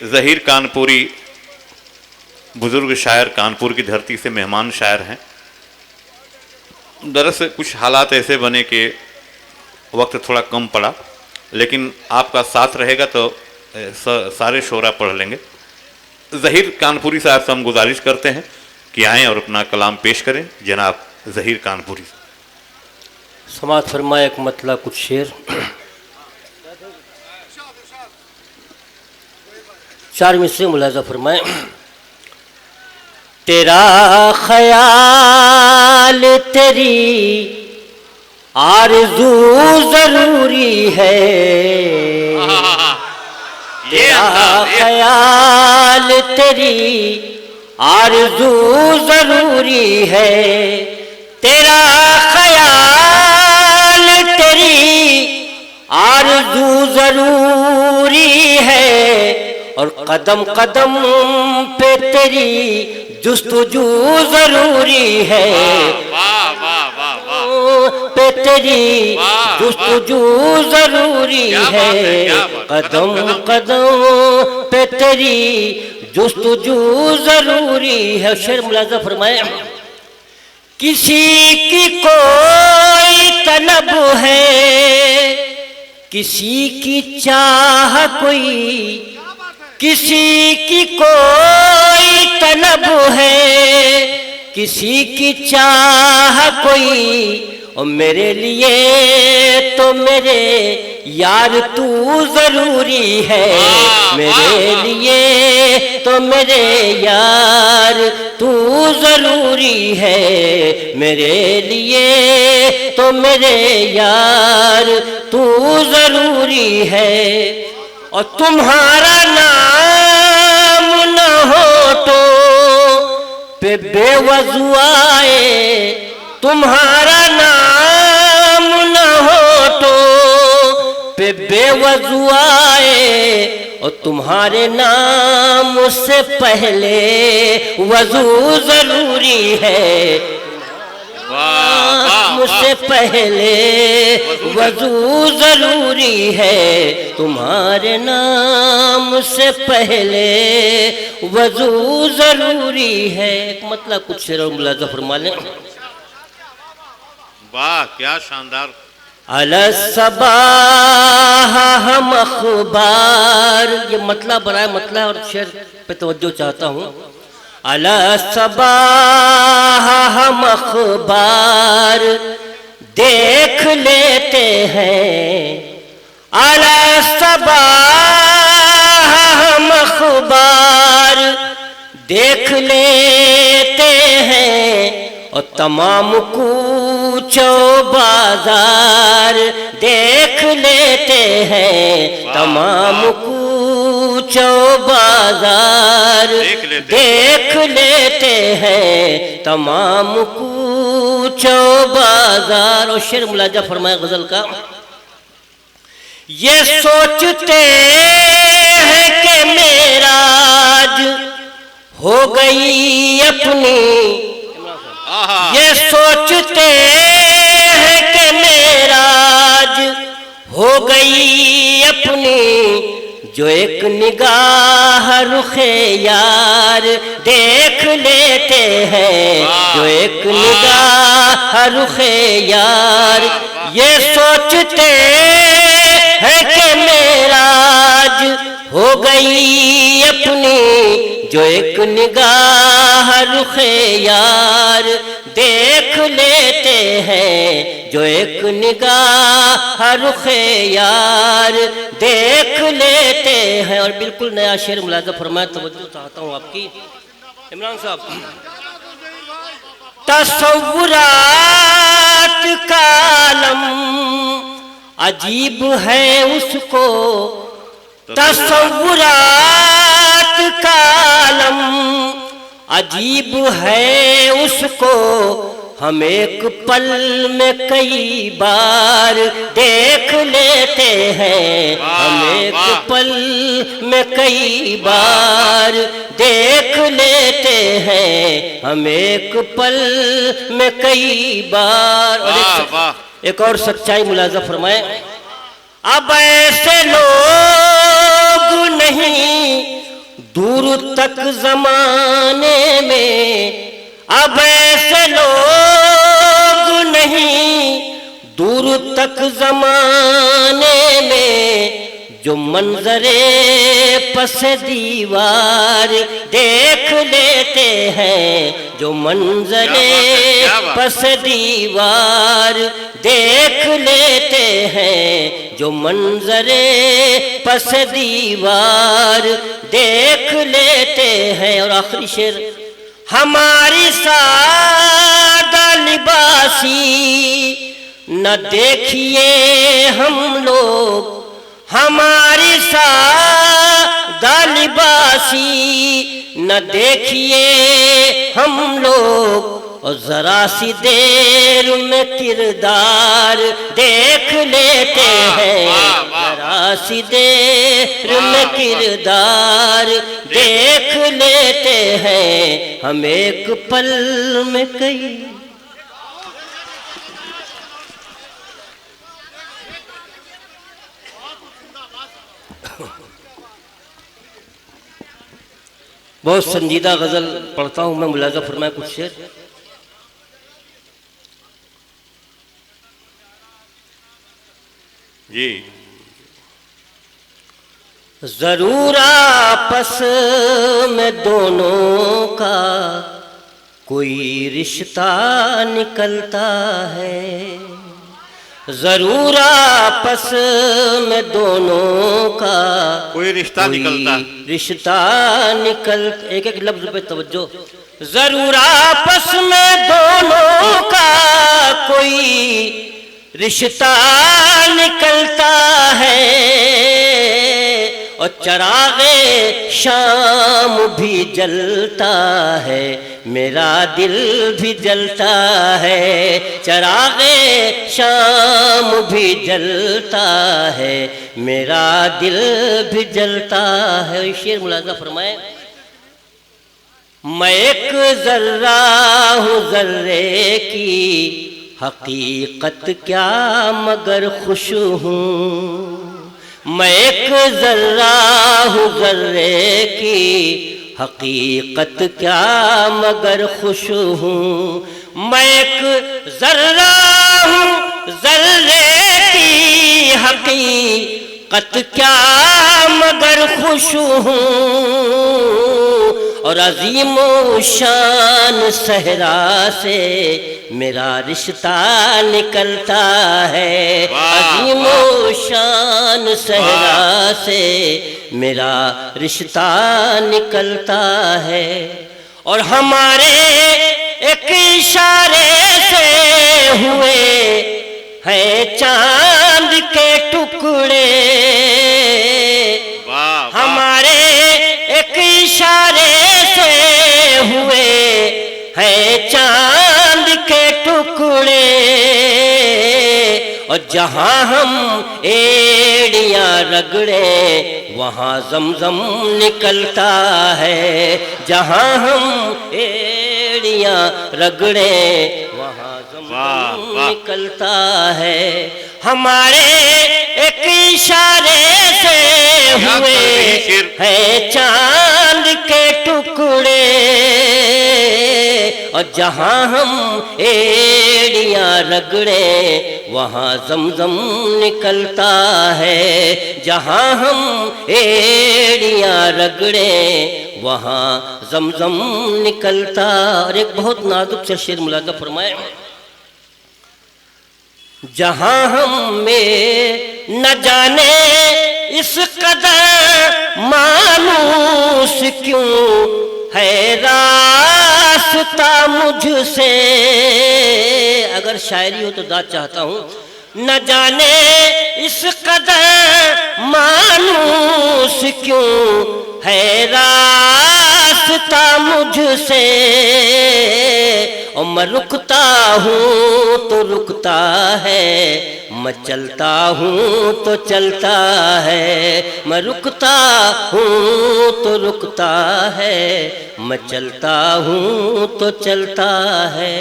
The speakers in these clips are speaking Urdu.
ظہیر کانپوری بزرگ شاعر کانپور کی دھرتی سے مہمان شاعر ہیں. دراصل کچھ حالات ایسے بنے کہ وقت تھوڑا کم پڑا، لیکن آپ کا ساتھ رہے گا تو سارے شعرا پڑھ لیں گے. ظہیر کانپوری صاحب سے ہم گزارش کرتے ہیں کہ آئیں اور اپنا کلام پیش کریں. جناب ظہیر کانپوری. سماعت فرمائے ایک مطلع کچھ شعر. 4 مصرے ملاحظہ فرمائیں. تیرا خیال تیری آرزو ضروری ہے، تیرا خیال تیری آرزو ضروری ہے، تیرا خیال تیری آرزو ضروری ہے، اور قدم قدم پہ تیری جستجو ضروری ہے، پہ تیری جستجو ضروری ہے، قدم قدم پہ تیری جستجو ضروری ہے. شعر ملاحظہ فرمائیں. کسی کی کوئی طلب ہے، کسی کی چاہ کوئی، کسی کی کوئی طلب ہے، کسی کی چاہ کوئی، اور میرے لیے تو میرے یار تو ضروری ہے، میرے لیے تو میرے یار تو ضروری ہے، میرے لیے تو میرے یار تو ضروری ہے، اور تمہارا نام نہ ہو تو پہ بے وضو آئے، تمہارا نام نہ ہو تو پہ بے وضو آئے، اور تمہارے نام سے پہلے وضو ضروری ہے، مجھ سے پہلے وضو ضروری ہے، تمہارے نام سے پہلے وضو ضروری ہے. ایک مطلب کچھ شعر ملاحظہ فرما لیں. واہ کیا شاندار. علی الصباح ہم اخبار، یہ مطلب برائے مطلب اور شعر پہ توجہ چاہتا ہوں. علی الصباح ہم اخبار دیکھ لیتے ہیں، علی الصباح ہم اخبار دیکھ لیتے ہیں، اور تمام کوچوں بازار دیکھ لیتے ہیں، تمام کوچوں بازار دیکھ لیتے ہیں، تمام کوچوں بازار. اور شعر ملاحظہ فرمائے غزل کا. یہ سوچتے ہیں کہ معراج ہو گئی اپنی، یہ سوچتے ہیں کہ معراج ہو گئی اپنی، جو ایک نگاہ رخ یار دیکھ لیتے ہیں، جو ایک نگاہ رخ یار. یہ سوچتے ہیں کہ معراج ہو گئی اپنی، جو ایک نگاہ رخ یار دیکھ لیتے ہیں، جو ایک نگاہ رخ یار دیکھ لیتے ہیں. اور بالکل نیا شعر ملاحظہ فرمائے، توجہ چاہتا ہوں آپ کی. عمران صاحب. تصورات کا عالم عجیب ہے اس کو، تصورات کا عالم عجیب ہے اس کو، ہم ایک پل میں کئی بار دیکھ لیتے ہیں، ہم ایک پل میں کئی بار دیکھ لیتے ہیں، ہم ایک پل میں کئی بار. ایک اور سچائی ملاحظہ فرمائیں. اب ایسے لوگ نہیں دور تک زمانے میں اب ایسے لوگ نہیں، دور تک زمانے میں جو منظر پس دیوار دیکھ لیتے ہیں، جو منظر پس دیوار دیکھ لیتے ہیں، جو منظر پس دیوار دیکھ لیتے ہیں۔ اور آخری شعر، ہماری سادہ لباسی نہ دیکھیے ہم لوگ، ہماری سادہ لباسی نہ دیکھیے ہم لوگ، اور ذرا سی دیر میں کردار دیکھ لیتے ہیں، ذرا سی دیر میں کردار دیکھ لیتے ہیں، ہم ایک پل میں کئی۔ بہت سنجیدہ غزل پڑھتا ہوں میں، ملاحظہ فرمائے کچھ شعر۔ جی ضرور آپس میں دونوں کا کوئی رشتہ نکلتا ہے، ضرور آپس میں دونوں کا کوئی رشتہ نکلتا، رشتہ نکلتا۔ ایک ایک لفظ پہ توجہ، ضرور آپس میں دونوں کا کوئی رشتہ نکلتا ہے، اور چراغ شام بھی جلتا ہے، میرا دل بھی جلتا ہے، چراغ شام بھی جلتا ہے، میرا دل بھی جلتا ہے۔ شعر ملاحظہ فرمائے، میں ایک ذرہ ہوں، ذرے کی حقیقت کیا مگر خوش ہوں، میں ایک ذرہ ہوں، ذرے کی حقیقت کیا مگر خوش ہوں، میں ایک ذرہ ہوں، ذرے کی حقیقت کیا مگر خوش ہوں، اور عظیم و شان صحرا سے میرا رشتہ نکلتا ہے، عظیم و شان صحرا سے میرا رشتہ نکلتا ہے، اور ہمارے ایک اشارے سے ہوئے ہیں چاند کے ٹکڑے، ہمارے ایک اشارے سے ہوئے ہیں چاند کے ٹکڑے، اور جہاں ہم ایڑیاں رگڑے وہاں زمزم نکلتا ہے، جہاں ہم ایڑیاں رگڑے وہاں زمزم نکلتا ہے، ہمارے ایک اشارے سے ہوئے ہیں چاند کے ٹکڑے، اور جہاں ہم ایڑیاں رگڑے وہاں زمزم نکلتا ہے، جہاں ہم ایڑیاں رگڑے وہاں زمزم نکلتا۔ اور ایک بہت نازک سا شعر ملاحظہ فرمائے، جہاں ہم میں نہ جانے اس قدر مانوس کیوں ہے راستہ مجھ سے، اگر شاعری ہو تو داد چاہتا ہوں، نہ جانے اس قدر مانوس کیوں ہے راستہ مجھ سے، اور میں رکتا ہوں تو رکتا ہے، میں چلتا ہوں تو چلتا ہے، میں رکتا ہوں تو رکتا ہے، میں چلتا ہوں تو چلتا ہے،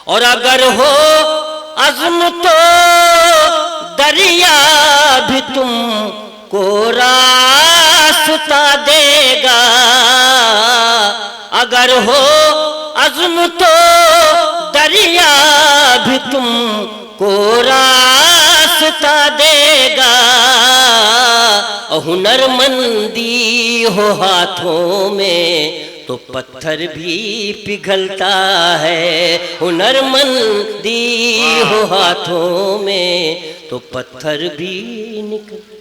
اور اگر ہو عزم تو دریا بھی تم کو راستہ دے گا، اگر ہو عزم تو دریا بھی تم کو راستہ دے گا، ہنرمندی ہو ہاتھوں میں تو پتھر بھی پگھلتا ہے، ہنرمندی ہو ہاتھوں میں تو پتھر بھی نکل